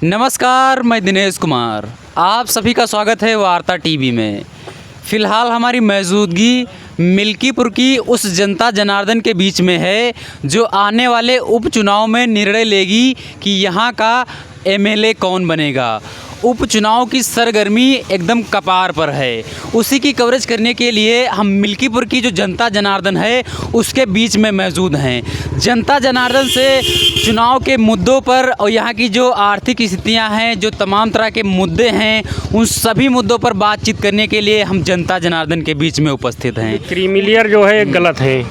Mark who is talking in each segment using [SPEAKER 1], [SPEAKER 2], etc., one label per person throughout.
[SPEAKER 1] नमस्कार, मैं दिनेश कुमार। आप सभी का स्वागत है वार्ता टीवी में। फ़िलहाल हमारी मौजूदगी मिल्कीपुर की उस जनता जनार्दन के बीच में है जो आने वाले उपचुनाव में निर्णय लेगी कि यहाँ का एमएलए कौन बनेगा। उपचुनाव की सरगर्मी एकदम कपार पर है। उसी की कवरेज करने के लिए हम मिल्कीपुर की जो जनता जनार्दन है उसके बीच में मौजूद हैं। जनता जनार्दन से चुनाव के मुद्दों पर और यहाँ की जो आर्थिक स्थितियाँ हैं, जो तमाम तरह के मुद्दे हैं, उन सभी मुद्दों पर बातचीत करने के लिए हम जनता जनार्दन के बीच में उपस्थित हैं।
[SPEAKER 2] क्रीमिलियर जो है गलत है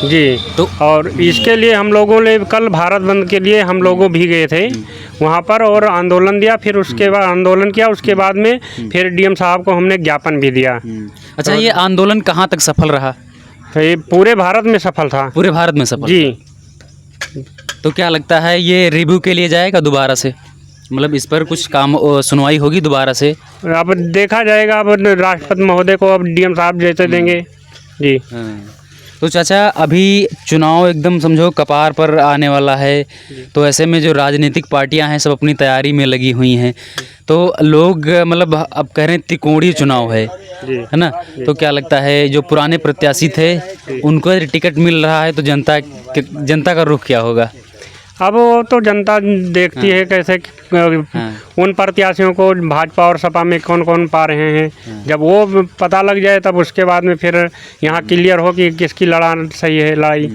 [SPEAKER 2] जी।
[SPEAKER 1] तो
[SPEAKER 2] और इसके लिए हम लोगों ने कल भारत बंद के लिए हम लोगों भी गए थे वहाँ पर और आंदोलन दिया। फिर उसके बाद आंदोलन किया, उसके बाद में फिर डीएम साहब को हमने ज्ञापन भी दिया।
[SPEAKER 1] अच्छा, ये आंदोलन कहाँ तक सफल रहा?
[SPEAKER 2] तो ये पूरे भारत में सफल था।
[SPEAKER 1] पूरे भारत में सफल
[SPEAKER 2] जी।
[SPEAKER 1] तो क्या लगता है ये रिव्यू के लिए जाएगा दोबारा से? मतलब इस पर कुछ काम सुनवाई होगी दोबारा से?
[SPEAKER 2] अब देखा जाएगा, अब राष्ट्रपति महोदय को अब डीएम साहब जैसे देंगे जी।
[SPEAKER 1] तो चाचा, अभी चुनाव एकदम समझो कपार पर आने वाला है, तो ऐसे में जो राजनीतिक पार्टियां हैं सब अपनी तैयारी में लगी हुई हैं। तो लोग मतलब अब कह रहे हैं त्रिकोणीय चुनाव है ना? तो क्या लगता है जो पुराने प्रत्याशी थे उनको यदि टिकट मिल रहा है तो जनता का रुख क्या होगा?
[SPEAKER 2] अब वो तो जनता देखती है कैसे उन प्रत्याशियों को भाजपा और सपा में कौन कौन पा रहे हैं। जब वो पता लग जाए तब उसके बाद में फिर यहाँ क्लियर हो कि किसकी सही है लड़ाई।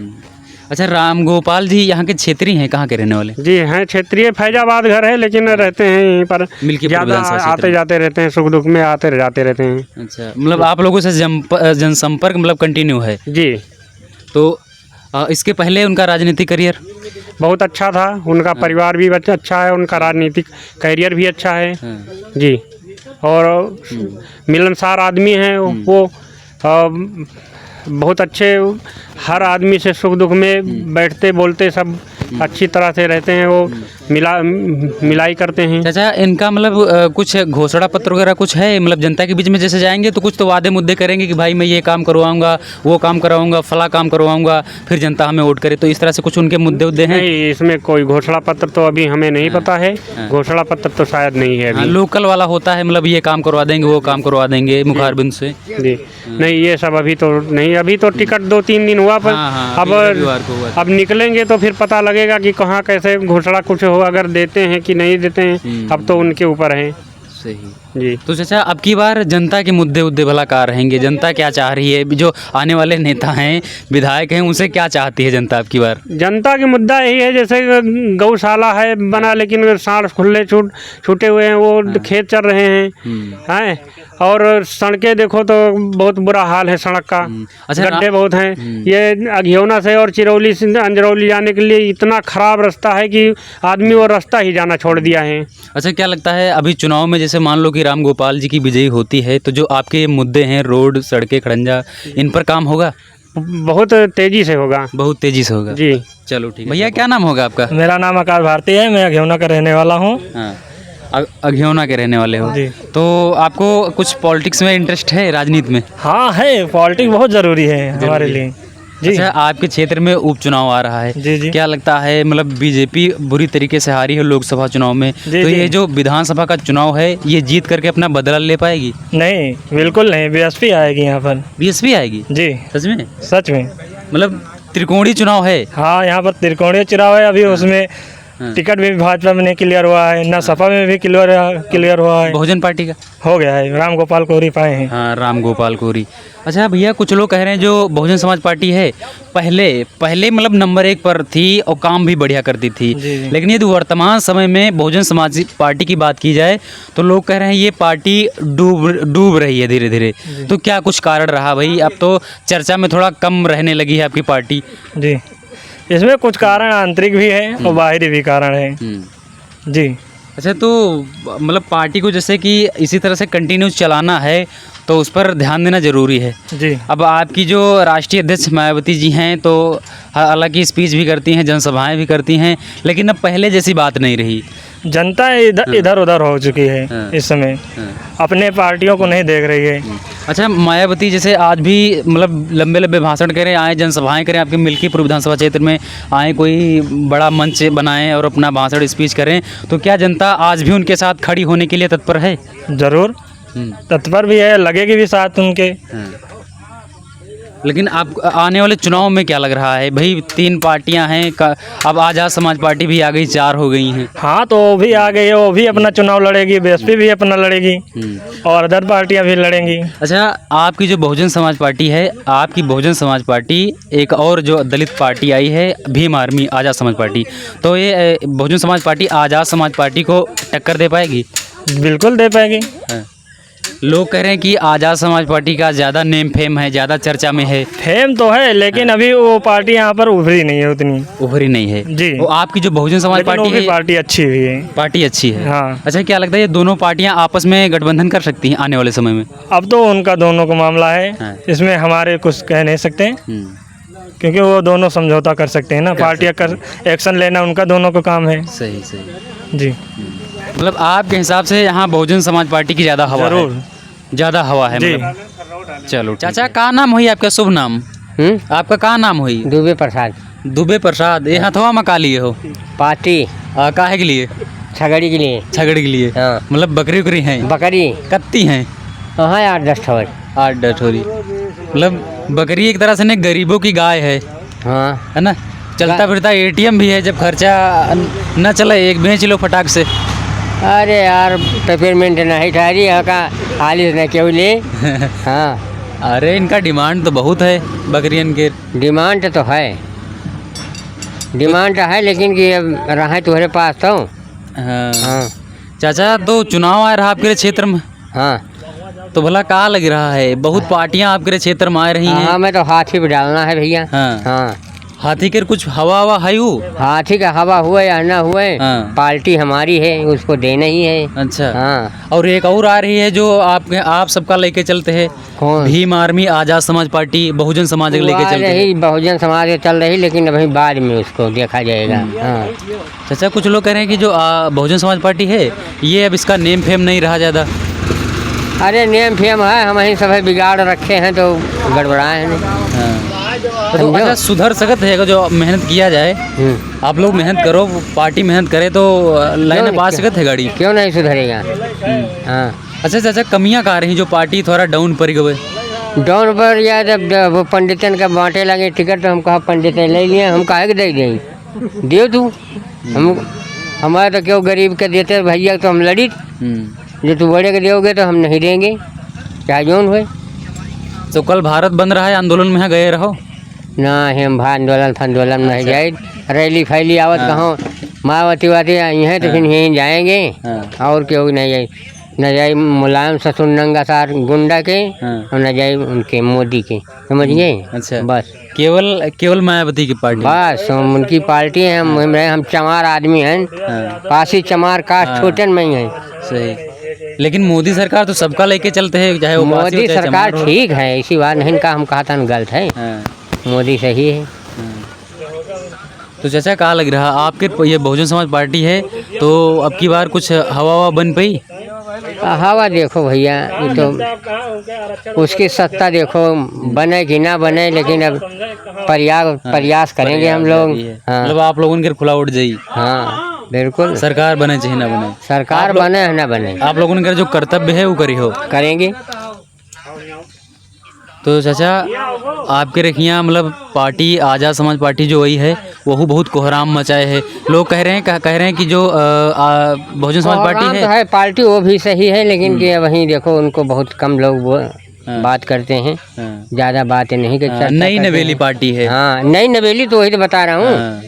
[SPEAKER 1] अच्छा, राम गोपाल जी यहाँ के क्षेत्रीय हैं, कहाँ के रहने वाले?
[SPEAKER 2] जी हैं, क्षेत्रीय फैजाबाद घर है, लेकिन रहते हैं यहीं पर, ज़्यादा आते जाते रहते हैं, सुख दुख में आते जाते रहते हैं।
[SPEAKER 1] अच्छा, मतलब आप लोगों से जनसंपर्क मतलब कंटिन्यू है जी। तो इसके पहले उनका राजनीतिक करियर
[SPEAKER 2] बहुत अच्छा था, उनका परिवार भी अच्छा है, उनका राजनीतिक करियर भी अच्छा है जी। और मिलनसार आदमी हैं वो, बहुत अच्छे, हर आदमी से सुख दुख में बैठते बोलते सब अच्छी तरह से रहते हैं। वो मिलाई करते हैं।
[SPEAKER 1] चाचा, इनका मतलब कुछ घोषणा पत्र वगैरह कुछ है? मतलब जनता के बीच में जैसे जाएंगे तो कुछ तो वादे मुद्दे करेंगे कि भाई मैं ये काम करवाऊंगा, वो काम करवाऊंगा, फला काम करवाऊंगा, फिर जनता हमें वोट करे। तो इस तरह से कुछ उनके मुद्दे उद्दे हैं?
[SPEAKER 2] नहीं, इसमें कोई घोषणा पत्र तो अभी हमें नहीं पता है। घोषणा पत्र तो शायद नहीं है अभी।
[SPEAKER 1] लोकल वाला होता है, मतलब ये काम करवा देंगे, वो काम करवा देंगे मुखारबिंद से
[SPEAKER 2] जी। नहीं, ये सब अभी तो नहीं। अभी तो टिकट 2-3 दिन हुआ, पर अब निकलेंगे तो फिर पता लगेगा कि कहाँ कैसे घोषणा कुछ हो, अगर देते हैं कि नहीं देते हैं, अब तो उनके ऊपर है।
[SPEAKER 1] सही
[SPEAKER 2] जी।
[SPEAKER 1] तो चाचा, अब की बार जनता के मुद्दे उद्दे भला क्या रहेंगे? जनता क्या चाह रही है? जो आने वाले नेता हैं, विधायक हैं, उनसे क्या चाहती है जनता अब की बार?
[SPEAKER 2] जनता की मुद्दा यही है, जैसे गौशाला है बना, लेकिन सांड खुले छूटे हुए हैं, वो खेत चल रहे हैं और सड़कें देखो तो बहुत बुरा हाल है सड़क का। अच्छा, गड्ढे बहुत हैं। ये अघियोना से और चिरौली से अंजरौली जाने के लिए इतना ख़राब रास्ता है कि आदमी वो रास्ता ही जाना छोड़ दिया है।
[SPEAKER 1] अच्छा, क्या लगता है अभी चुनाव में जैसे मान लो कि राम गोपाल जी की विजयी होती है तो जो आपके मुद्दे हैं, रोड, सड़कें, खड़ंजा, इन पर काम होगा?
[SPEAKER 2] बहुत तेज़ी से होगा।
[SPEAKER 1] बहुत तेज़ी से होगा
[SPEAKER 2] जी।
[SPEAKER 1] चलो ठीक है। भैया, क्या नाम होगा आपका?
[SPEAKER 2] मेरा नाम आकाश भारती है, मैं अघियोना का रहने वाला हूँ।
[SPEAKER 1] अघियोना के रहने वाले हो जी। तो आपको कुछ पॉलिटिक्स में इंटरेस्ट है, राजनीति में?
[SPEAKER 2] हाँ है, पॉलिटिक्स बहुत ज़रूरी है हमारे लिए जी।
[SPEAKER 1] अच्छा, आपके क्षेत्र में उपचुनाव आ रहा है
[SPEAKER 2] जी।
[SPEAKER 1] क्या लगता है, मतलब बीजेपी बुरी तरीके से हारी है लोकसभा चुनाव में, तो ये जो विधानसभा का चुनाव है ये जीत करके अपना बदला ले पाएगी?
[SPEAKER 2] नहीं, बिल्कुल नहीं। बीएसपी आएगी यहाँ पर।
[SPEAKER 1] बीएसपी आएगी जी? सच में?
[SPEAKER 2] सच में।
[SPEAKER 1] मतलब त्रिकोणीय चुनाव है?
[SPEAKER 2] हाँ, यहाँ पर त्रिकोणीय चुनाव है। अभी उसमें टिकट भी भाजपा में नहीं क्लियर हुआ है, ना सपा में भी क्लियर हुआ है।
[SPEAKER 1] बहुजन पार्टी का हो
[SPEAKER 2] गया है, राम गोपाल कोरी पाए हैं।
[SPEAKER 1] हाँ, राम गोपाल कोरी। अच्छा भैया, कुछ लोग कह रहे हैं जो बहुजन समाज पार्टी है पहले मतलब नंबर 1 पर थी और काम भी बढ़िया करती थी, लेकिन यदि वर्तमान समय में बहुजन समाज पार्टी की बात की जाए तो लोग कह रहे हैं ये पार्टी डूब रही है धीरे धीरे। तो क्या कुछ कारण रहा भाई? अब तो चर्चा में थोड़ा कम रहने लगी है आपकी पार्टी जी।
[SPEAKER 2] इसमें कुछ कारण आंतरिक भी है और बाहरी भी कारण है जी।
[SPEAKER 1] अच्छा, तो मतलब पार्टी को जैसे कि इसी तरह से कंटिन्यू चलाना है तो उस पर ध्यान देना ज़रूरी है
[SPEAKER 2] जी।
[SPEAKER 1] अब आपकी जो राष्ट्रीय अध्यक्ष मायावती जी हैं तो हालांकि स्पीच भी करती हैं, जनसभाएं भी करती हैं, लेकिन अब पहले जैसी बात नहीं रही।
[SPEAKER 2] जनता इधर उधर हो चुकी है इस समय, अपने पार्टियों को नहीं देख रही है।
[SPEAKER 1] अच्छा, मायावती जैसे आज भी मतलब लंबे लंबे भाषण करें, आए जनसभाएं करें, आपके मिल्कीपुर विधानसभा क्षेत्र में आए, कोई बड़ा मंच बनाएं और अपना भाषण स्पीच करें, तो क्या जनता आज भी उनके साथ खड़ी होने के लिए तत्पर है?
[SPEAKER 2] जरूर तत्पर भी है, लगेगी भी साथ उनके।
[SPEAKER 1] लेकिन आप आने वाले चुनाव में क्या लग रहा है भाई? 3 पार्टियां हैं, अब आज़ाद समाज पार्टी भी आ गई, 4 हो गई हैं।
[SPEAKER 2] हाँ, तो वो भी आ गई है, वो भी अपना चुनाव लड़ेगी, बीएसपी भी अपना लड़ेगी और अदर पार्टियां भी लड़ेंगी।
[SPEAKER 1] अच्छा, आपकी जो बहुजन समाज पार्टी है, आपकी बहुजन समाज पार्टी, एक और जो दलित पार्टी आई है भीम आर्मी आज़ाद समाज पार्टी, तो ये बहुजन समाज पार्टी आज़ाद समाज पार्टी को टक्कर दे पाएगी?
[SPEAKER 2] बिल्कुल दे पाएगी।
[SPEAKER 1] लोग कह रहे हैं कि आज़ाद समाज पार्टी का ज़्यादा नेम फेम है, ज़्यादा चर्चा में है।
[SPEAKER 2] फेम तो है, लेकिन अभी वो पार्टी यहाँ पर उभरी नहीं है, उतनी
[SPEAKER 1] उभरी नहीं है
[SPEAKER 2] जी।
[SPEAKER 1] वो आपकी जो बहुजन समाज पार्टी है,
[SPEAKER 2] पार्टी अच्छी हुई है,
[SPEAKER 1] पार्टी अच्छी है।
[SPEAKER 2] हाँ।
[SPEAKER 1] अच्छा, क्या लगता है ये दोनों पार्टियां आपस में गठबंधन कर सकती हैं आने वाले समय में?
[SPEAKER 2] अब तो उनका दोनों का मामला है,
[SPEAKER 1] हाँ।
[SPEAKER 2] इसमें हमारे कुछ कह नहीं सकते, क्योंकि वो दोनों समझौता कर सकते हैं ना, पार्टियां कर एक्शन लेना उनका दोनों का काम है।
[SPEAKER 1] सही सही
[SPEAKER 2] जी,
[SPEAKER 1] मतलब आपके हिसाब से यहाँ बहुजन समाज पार्टी की ज़्यादा हवा
[SPEAKER 2] जरूर
[SPEAKER 1] है? ज़्यादा हवा है
[SPEAKER 2] जी।
[SPEAKER 1] मतलब। चलो, चाचा का नाम हुई आपका शुभ नाम? आपका का नाम हुई?
[SPEAKER 3] दुबे प्रसाद।
[SPEAKER 1] दुबे प्रसाद। ये हथवा में का लिए हो?
[SPEAKER 3] पार्टी
[SPEAKER 1] काहे के लिए?
[SPEAKER 3] छगड़ी के लिए।
[SPEAKER 1] छगड़ी के लिए?
[SPEAKER 3] हाँ।
[SPEAKER 1] मतलब बकरी उकरी हैं?
[SPEAKER 3] बकरी
[SPEAKER 1] कत्ती हैं?
[SPEAKER 3] हाँ, 8-10 ठोर।
[SPEAKER 1] 8-10 ठोरी। मतलब बकरी एक तरह से ने गरीबों की गाय है
[SPEAKER 3] हाँ,
[SPEAKER 1] ना? चलता फिरता एटीएम भी है, जब खर्चा न चले एक बेच लो फटाक से।
[SPEAKER 3] अरे यार, पेपरमेंट नहीं ठहरी का हालिस न क्यों ले। हाँ,
[SPEAKER 1] अरे इनका डिमांड तो बहुत है बकरियन के।
[SPEAKER 3] डिमांड तो है, डिमांड है, लेकिन कि अब रहा तुम्हारे पास तो।
[SPEAKER 1] हाँ।
[SPEAKER 3] हाँ
[SPEAKER 1] चाचा, तो चुनाव आ रहा आपके क्षेत्र में,
[SPEAKER 3] हाँ
[SPEAKER 1] तो भला कहाँ लग रहा है? बहुत पार्टियां आपके क्षेत्र में आ रही हैं।
[SPEAKER 3] हाँ, मैं तो हाथी पे डालना है भैया।
[SPEAKER 1] हाँ।
[SPEAKER 3] हाँ,
[SPEAKER 1] हाथी के कुछ हवा हवा है वो?
[SPEAKER 3] हाथी का हवा हुए या ना हुए,
[SPEAKER 1] हाँ।
[SPEAKER 3] पार्टी हमारी है, उसको देना ही है।
[SPEAKER 1] अच्छा।
[SPEAKER 3] हाँ।
[SPEAKER 1] और एक और आ रही है जो आप सबका लेके चलते हैं,
[SPEAKER 3] कौन?
[SPEAKER 1] भीम आर्मी आज़ाद समाज पार्टी बहुजन समाज के लेके चलते हैं।
[SPEAKER 3] रही बहुजन समाज के चल रही, लेकिन अभी बाद में उसको देखा जाएगा। हाँ।
[SPEAKER 1] चाचा, कुछ लोग कह रहे हैं कि जो बहुजन समाज पार्टी है, ये अब इसका नेम फेम नहीं रहा ज़्यादा।
[SPEAKER 3] अरे नेम फेम है, हम ही सब बिगाड़ रखे हैं तो गड़बड़ाए हैं।
[SPEAKER 1] तो अच्छा, सुधर सकत है जो मेहनत किया जाए। आप लोग मेहनत करो, पार्टी मेहनत करे तो लाइन में पास सकत है गाड़ी।
[SPEAKER 3] क्यों नहीं सुधरेगा? हाँ।
[SPEAKER 1] अच्छा चाचा, कमियाँ कहाँ रही जो पार्टी थोड़ा डाउन पर गए?
[SPEAKER 3] डाउन पर या जब वो पंडितन का बांटे लगे टिकट, तो हम कहा पंडित ले लिए, हम काहे के दे दें? दे तू, हम हमारे तो क्यों गरीब के देते भैया, तो हम लड़ी। जो तू बड़े के दोगे तो हम नहीं देंगे, चाहे जौन हुए।
[SPEAKER 1] तो कल भारत बंद रहा है, आंदोलन में गए रहो
[SPEAKER 3] ना? हम आंदोलन नहीं जाए, रैली फैली आवत कहाँ मायावती वाती आई हैं, तो फिर यहीं जाएंगे। और क्यों नहीं जाए? न जाए मुलायम ससुर नंगा सार गुंडा के, और न जाए उनके मोदी के, समझिए।
[SPEAKER 1] अच्छा,
[SPEAKER 3] बस
[SPEAKER 1] केवल मायावती की पार्टी?
[SPEAKER 3] बस हम उनकी पार्टी है। हम चमार आदमी हैं, पासी चमार कास्ट छोटन में ही हैं।
[SPEAKER 1] सही। लेकिन मोदी सरकार तो सबका लेके चलते हैं, चाहे वो
[SPEAKER 3] मोदी सरकार ठीक है, ऐसी बात नहीं का हम कहता न गलत है। मोदी सही है।
[SPEAKER 1] तो चाचा, कहाँ लग रहा आपके ये बहुजन समाज पार्टी है, तो अब की बार कुछ हवा बन पाई?
[SPEAKER 3] हवा देखो भैया, ये तो उसकी सत्ता देखो, बने कि ना बने, लेकिन अब प्रयास करेंगे हम लोग। हाँ।
[SPEAKER 1] मतलब आप लोगों के खुला उठ जाइए।
[SPEAKER 3] हाँ बिल्कुल,
[SPEAKER 1] सरकार बने चाहे ना बने,
[SPEAKER 3] सरकार बने है ना बने,
[SPEAKER 1] आप लोगों के जो कर्तव्य है वो करी हो
[SPEAKER 3] करेंगे।
[SPEAKER 1] तो चाचा, आपके रखियाँ मतलब पार्टी आज़ाद समाज पार्टी जो वही है, वो बहुत कोहराम मचाए है। लोग कह रहे हैं कि जो बहुजन समाज पार्टी
[SPEAKER 3] तो है पार्टी, वो भी सही है, लेकिन कि वहीं देखो उनको बहुत कम लोग बात करते हैं, ज़्यादा बातें नहीं करते।
[SPEAKER 1] नई नवेली पार्टी है।
[SPEAKER 3] हाँ, नई नवेली, तो वही तो बता रहा हूँ।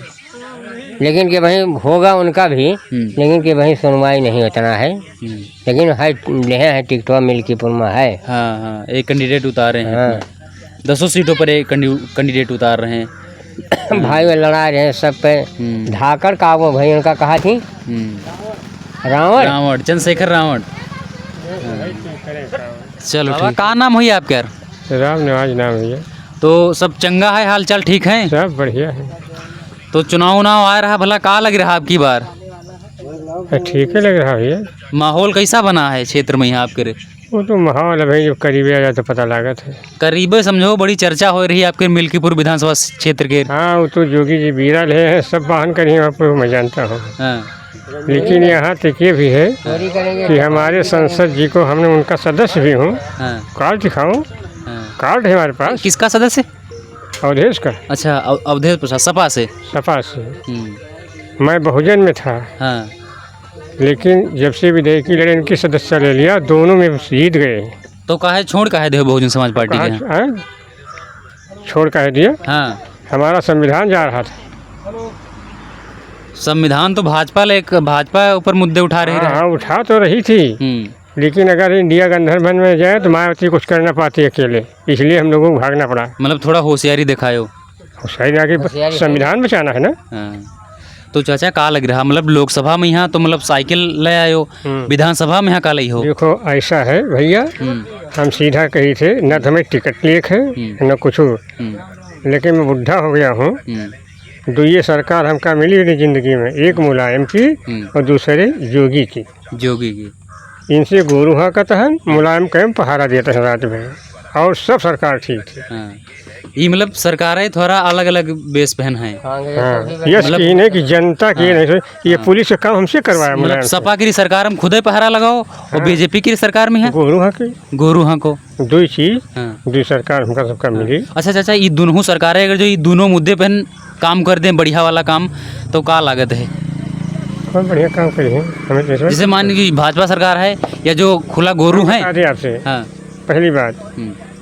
[SPEAKER 3] लेकिन कि भाई होगा उनका भी, लेकिन कि भाई सुनवाई नहीं उतना है। लेकिन है ले है टिकटवा मिल्कीपुर में है।
[SPEAKER 1] हाँ, एक कैंडिडेट उतारे हैं।
[SPEAKER 3] हाँ।
[SPEAKER 1] 10 सीटों पर एक कैंडिडेट उतार रहे हैं।
[SPEAKER 3] भाई वो लड़ा रहे हैं सब पे। धाकड़ का वो भाई उनका कहा थी, रावण
[SPEAKER 1] चंद्रशेखर रावण। चलो ठीक। का नाम हुई आपके?
[SPEAKER 2] राम नवाज नाम है।
[SPEAKER 1] तो सब चंगा है, हाल चाल ठीक है?
[SPEAKER 2] सब बढ़िया है।
[SPEAKER 1] तो चुनाव आ रहा, भला कहाँ लग रहा आपकी बार?
[SPEAKER 2] ठीक है लग रहा है।
[SPEAKER 1] माहौल कैसा बना है क्षेत्र में यहाँ आपके?
[SPEAKER 2] वो तो माहौल है भाई, जो करीब आ जाए तो पता लागत है।
[SPEAKER 1] करीब समझो बड़ी चर्चा हो रही है आपके मिल्कीपुर विधानसभा क्षेत्र के।
[SPEAKER 2] हाँ, वो तो जोगी जी बीरल है, सब वाहन करिए आपको मैं जानता हूँ।
[SPEAKER 1] हाँ,
[SPEAKER 2] लेकिन यहाँ तक ये भी है
[SPEAKER 3] चोरी करेंगे
[SPEAKER 2] कि हमारे संसद जी को, हमने उनका सदस्य भी हूँ।
[SPEAKER 1] हाँ,
[SPEAKER 2] कार्ड दिखाऊँ?
[SPEAKER 1] हाँ।
[SPEAKER 2] कार्ड है हमारे पास,
[SPEAKER 1] किसका सदस्य?
[SPEAKER 2] अवधेश का,
[SPEAKER 1] अच्छा, अवधेश प्रसाद सपा से।
[SPEAKER 2] सपा से।
[SPEAKER 1] हम्म,
[SPEAKER 2] मैं बहुजन में था,
[SPEAKER 1] हाँ,
[SPEAKER 2] लेकिन जब से विधेयकी लड़े इनकी सदस्य ले लिया, दोनों में जीत गए।
[SPEAKER 1] तो काहे छोड़ काहे दे बहुजन समाज पार्टी के यहाँ?
[SPEAKER 2] कहाँ छोड़ कह दिया?
[SPEAKER 1] हाँ,
[SPEAKER 2] हमारा संविधान जा रहा था।
[SPEAKER 1] संविधान तो भाजपा ऊपर मुद्दे उठा रही
[SPEAKER 2] हाँ
[SPEAKER 1] है।
[SPEAKER 2] हाँ, उठा तो रही थी, लेकिन अगर इंडिया गठबंधन में जाए तो मायावती कुछ कर ना पाती अकेले, इसलिए हम लोगों को भागना पड़ा।
[SPEAKER 1] मतलब थोड़ा होशियारी दिखायो।
[SPEAKER 2] शायद आगे संविधान बचाना है ना।
[SPEAKER 1] हाँ। तो चाचा का लग रहा, मतलब लोकसभा में यहाँ तो मतलब साइकिल ले आयो, विधानसभा में यहाँ का लई हो?
[SPEAKER 2] देखो ऐसा है भैया, हम सीधा कही थे, न तो हमें टिकट लेख है न कुछ, लेकिन मैं बुढ़ा हो गया हूँ। तो ये सरकार हमका मिली हुई ज़िंदगी में, एक मुलायम की और दूसरे जोगी की।
[SPEAKER 1] जोगी की।
[SPEAKER 2] इनसे गोरुहा का तहन, मुलायम कैम पहारा देता है रात में, और सब सरकार ठीक थी।
[SPEAKER 1] हाँ। ये मतलब सरकारें थोड़ा अलग अलग बेस पहन है।
[SPEAKER 2] हाँ, यस की नहीं कि जनता की नहीं, ये पुलिस का काम हमसे करवाया
[SPEAKER 1] मतलब
[SPEAKER 2] मुलायम से।
[SPEAKER 1] सपा की सरकार हम खुद ही पहरा लगाओ और बीजेपी की सरकार में है
[SPEAKER 2] गोरुहा की
[SPEAKER 1] गोरुहा को
[SPEAKER 2] दो ही चीज,
[SPEAKER 1] हाँ।
[SPEAKER 2] दो सरकार हमका सबका मिली।
[SPEAKER 1] अच्छा चाचा, ये दोनों सरकारें अगर जो ये दोनों मुद्दे पर काम कर दें बढ़िया वाला काम, तो क्या लागत है?
[SPEAKER 2] बहुत बढ़िया काम करे हैं हमें।
[SPEAKER 1] जैसे मान लीजिए भाजपा सरकार है या जो खुला गोरू है।
[SPEAKER 2] आपसे
[SPEAKER 1] हाँ।
[SPEAKER 2] पहली बात,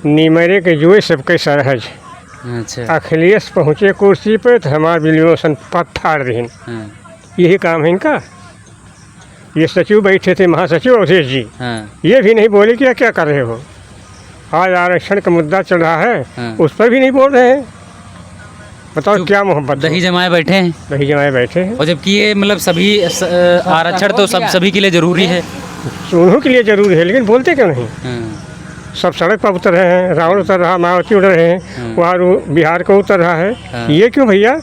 [SPEAKER 2] नीमरे के जुए सबके सरहज।
[SPEAKER 1] अच्छा।
[SPEAKER 2] अखिलेश पहुँचे कुर्सी पे तो हमारे बिलियोसन फाड़ दें,
[SPEAKER 1] हाँ।
[SPEAKER 2] यही काम है इनका। ये सचिव बैठे थे, महासचिव अवधेश जी,
[SPEAKER 1] हाँ।
[SPEAKER 2] ये भी नहीं बोले कि क्या कर रहे हो। आज आरक्षण का मुद्दा चल रहा है,
[SPEAKER 1] हाँ।
[SPEAKER 2] उस पर भी नहीं बोल रहे हैं। बताओ क्या मोहब्बत।
[SPEAKER 1] दही जमाए बैठे हैं,
[SPEAKER 2] दही जमाए बैठे हैं।
[SPEAKER 1] और जबकि ये मतलब सभी आरक्षण तो सभी के लिए जरूरी है।
[SPEAKER 2] उन्हों के लिए जरूरी है, लेकिन बोलते क्यों नहीं?
[SPEAKER 1] हाँ।
[SPEAKER 2] सब सड़क पर उतर रहे हैं, रावण उतर रहा, मायावती उतर रहे हैं, वहाँ बिहार को उतर रहा है।
[SPEAKER 1] हाँ।
[SPEAKER 2] ये क्यों भैया?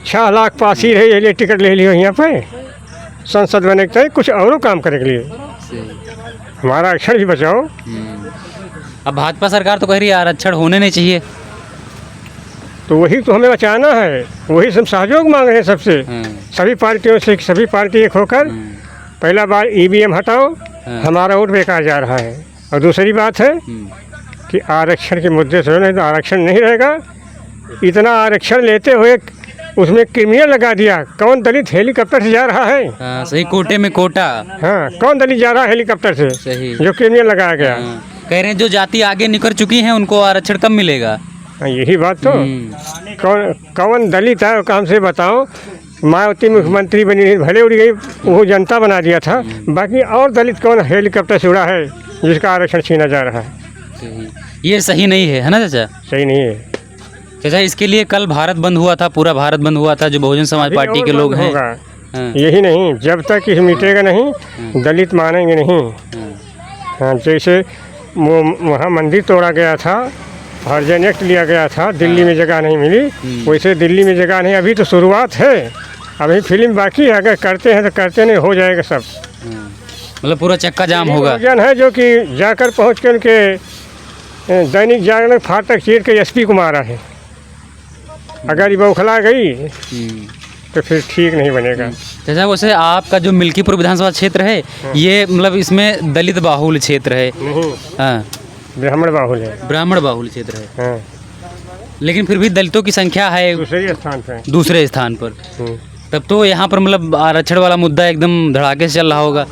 [SPEAKER 2] 6 लाख पास ही रहे, ये टिकट ले लियो यहाँ पे, संसद बने के कुछ और काम करने के लिए। हमारा आरक्षण भी बचाओ।
[SPEAKER 1] अब भाजपा सरकार तो कह रही है आरक्षण होने नहीं चाहिए,
[SPEAKER 2] तो वही तो हमें बचाना है, वही सब सहयोग मांग रहे हैं सबसे, सभी पार्टियों से। सभी पार्टी एक होकर पहला बार EVM हटाओ, हमारा वोट बेकार जा रहा है। और दूसरी बात है कि आरक्षण के मुद्दे से नहीं तो आरक्षण नहीं रहेगा। इतना आरक्षण लेते हुए उसमें क्रिमिनल लगा दिया। कौन दलित हेलीकॉप्टर से जा रहा है?
[SPEAKER 1] हाँ, सही कोटे में कोटा।
[SPEAKER 2] हाँ, कौन दलित जा रहा है हेलीकॉप्टर से?
[SPEAKER 1] सही।
[SPEAKER 2] जो क्रिमिनल लगाया गया।
[SPEAKER 1] कह रहे हैं जो जाति आगे निकल चुकी हैं उनको आरक्षण कब मिलेगा?
[SPEAKER 2] यही बात तो। कौन दलित है काम से बताओ। मायावती मुख्यमंत्री बनी, भले उड़ गई, वो जनता बना दिया था। बाकी और दलित कौन हेलीकॉप्टर से उड़ा है जिसका आरक्षण छीना जा रहा है?
[SPEAKER 1] ये सही नहीं है ना चाचा?
[SPEAKER 2] सही नहीं है
[SPEAKER 1] चाचा। इसके लिए कल भारत बंद हुआ था, पूरा भारत बंद हुआ था, जो बहुजन समाज पार्टी के लोग हैं। हाँ।
[SPEAKER 2] यही नहीं, जब तक ये मिटेगा नहीं, दलित मानेंगे नहीं। हाँ, जैसे वो वहाँ मंदिर तोड़ा गया था, हरिजन एक्ट लिया गया था, दिल्ली में जगह नहीं मिली, वैसे दिल्ली में जगह नहीं। अभी तो शुरुआत है, अभी फिल्म बाकी है। अगर करते हैं तो करते नहीं, हो जाएगा सब।
[SPEAKER 1] मतलब पूरा चक्का जाम होगा।
[SPEAKER 2] जन है जो कि जाकर पहुँच कर उनके दैनिक जागरण फाटक चीर के SP को मारा है। अगर ये बौखला गई तो फिर ठीक नहीं बनेगा।
[SPEAKER 1] चाचा, वैसे आपका जो मिल्कीपुर विधानसभा क्षेत्र है, ये मतलब इसमें दलित बाहुल क्षेत्र है?
[SPEAKER 2] नहीं,
[SPEAKER 1] हाँ,
[SPEAKER 2] ब्राह्मण बाहुल है।
[SPEAKER 1] ब्राह्मण बाहुल क्षेत्र है।
[SPEAKER 2] हाँ।
[SPEAKER 1] लेकिन फिर भी दलितों की संख्या है दूसरे स्थान पर। तब तो यहाँ पर मतलब आरक्षण वाला मुद्दा एकदम धड़ाके से चल रहा होगा।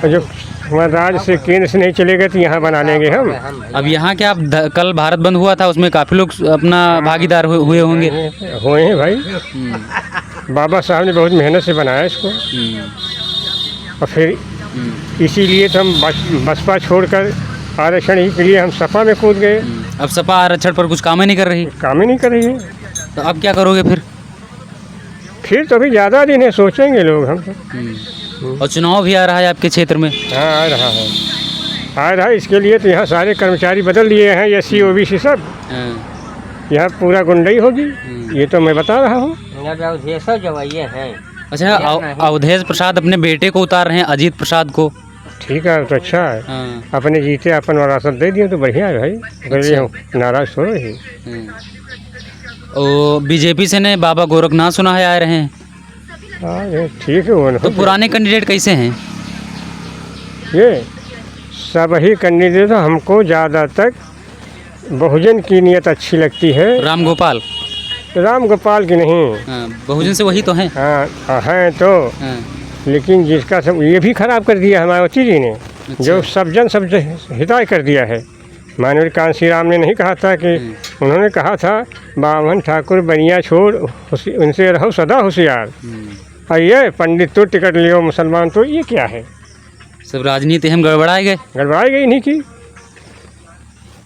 [SPEAKER 2] जो हमारे राज्य से केंद्र से नहीं चलेगा तो यहाँ बना लेंगे हम।
[SPEAKER 1] अब यहाँ क्या आप कल भारत बंद हुआ था, उसमें काफ़ी लोग अपना भागीदार हुए होंगे।
[SPEAKER 2] हुए हैं भाई। बाबा साहब ने बहुत मेहनत से बनाया इसको। और फिर इसीलिए तो हम बसपा छोड़कर आरक्षण ही के लिए हम सपा में कूद गए।
[SPEAKER 1] अब सपा आरक्षण पर कुछ काम ही नहीं कर रही।
[SPEAKER 2] काम ही नहीं कर रही है।
[SPEAKER 1] तो अब क्या करोगे फिर?
[SPEAKER 2] तो अभी ज़्यादा दिन है, सोचेंगे लोग हम तो।
[SPEAKER 1] और चुनाव भी आ रहा है आपके क्षेत्र में?
[SPEAKER 2] हाँ, आ रहा है, आ रहा है। इसके लिए तो यहाँ सारे कर्मचारी बदल दिए हैं, SC OBC सब। यहाँ पूरा गुंडई होगी, ये तो मैं बता रहा हूँ।
[SPEAKER 1] अच्छा, अवधेश प्रसाद अपने बेटे को उतार रहे हैं, अजीत प्रसाद को।
[SPEAKER 2] ठीक है तो अच्छा है।
[SPEAKER 1] हाँ।
[SPEAKER 2] अपने जीते अपन वरासत दे दिए तो बढ़िया है भाई, बढ़िया हो, नाराज हो रही।
[SPEAKER 1] और बीजेपी से ने बाबा गोरखनाथ सुना है आ रहे हैं,
[SPEAKER 2] हाँ ये ठीक है वो
[SPEAKER 1] तो पुराने कैंडिडेट कैसे हैं?
[SPEAKER 2] ये सब ही कैंडिडेट हमको ज़्यादा तक बहुजन की नियत अच्छी लगती है,
[SPEAKER 1] राम गोपाल।
[SPEAKER 2] राम गोपाल की नहीं।
[SPEAKER 1] हाँ, बहुजन से वही तो हैं।
[SPEAKER 2] हाँ हैं तो,
[SPEAKER 1] हाँ।
[SPEAKER 2] लेकिन जिसका सब ये भी खराब कर दिया मायावती जी ने, जो सब हिदायत कर दिया है। मानवीय कांसी राम ने नहीं कहा था कि, उन्होंने कहा था बामन ठाकुर बनिया छोड़ उनसे रहो सदा होशियार। और ये पंडित तो टिकट लियो मुसलमान, तो ये क्या है?
[SPEAKER 1] सब राजनीति हम गड़बड़ाए गए।
[SPEAKER 2] गड़बड़ाई गई नहीं की।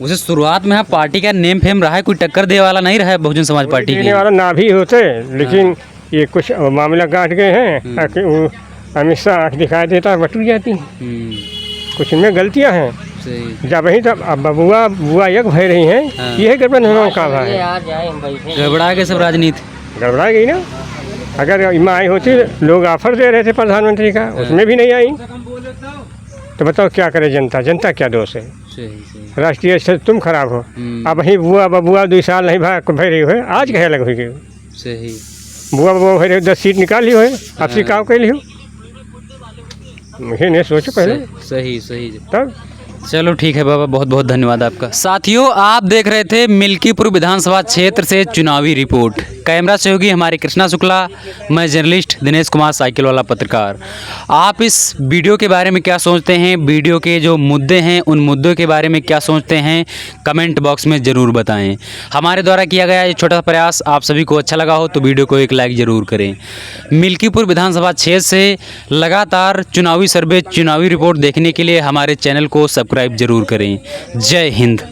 [SPEAKER 1] उसे शुरुआत में पार्टी का नेम फेम रहा है, कोई टक्कर दे वाला नहीं रहा है बहुजन समाज पार्टी
[SPEAKER 2] देने
[SPEAKER 1] की।
[SPEAKER 2] वाला ना भी होते, लेकिन ये कुछ मामला गांठ गए हैं ताकि अमित शाह आँख दिखाई देता है, बटू जाती हैं। कुछ इनमें गलतियां हैं।
[SPEAKER 1] सही।
[SPEAKER 2] जब वही तब अब बुआ एक भय रही हैं।
[SPEAKER 1] हाँ।
[SPEAKER 2] ये गड़बड़ नहीं का भाई,
[SPEAKER 1] गड़बड़ा गए सब राजनीति।
[SPEAKER 2] गड़बड़ा गई ना। अगर इमा आई होती, लोग ऑफर दे रहे थे प्रधानमंत्री का, उसमें भी नहीं आई, तो बताओ क्या करे जनता? जनता क्या दोष है?
[SPEAKER 1] सही।
[SPEAKER 2] राष्ट्रीय स्तर तुम खराब हो। अब वही बुआ बबुआ 2 साल नहीं भय रही हो, आज कहे अलग हुई गई।
[SPEAKER 1] सही।
[SPEAKER 2] बुआ बबुआ भय रही 10 सीट निकाल ली हो, अब सिकाव कर ली हो। मुझे नहीं सोचो पहले।
[SPEAKER 1] सही।
[SPEAKER 2] तब
[SPEAKER 1] चलो ठीक है बाबा, बहुत बहुत धन्यवाद आपका। साथियों, आप देख रहे थे मिल्कीपुर विधानसभा क्षेत्र से चुनावी रिपोर्ट। कैमरा सहयोगी हमारे कृष्णा शुक्ला, मैं जर्नलिस्ट दिनेश कुमार, साइकिल वाला पत्रकार। आप इस वीडियो के बारे में क्या सोचते हैं? वीडियो के जो मुद्दे हैं उन मुद्दों के बारे में क्या सोचते हैं? कमेंट बॉक्स में ज़रूर बताएं। हमारे द्वारा किया गया ये छोटा प्रयास आप सभी को अच्छा लगा हो तो वीडियो को एक लाइक ज़रूर करें। मिल्कीपुर विधानसभा क्षेत्र से लगातार चुनावी सर्वे, चुनावी रिपोर्ट देखने के लिए हमारे चैनल को सब्सक्राइब जरूर करें। जय हिंद।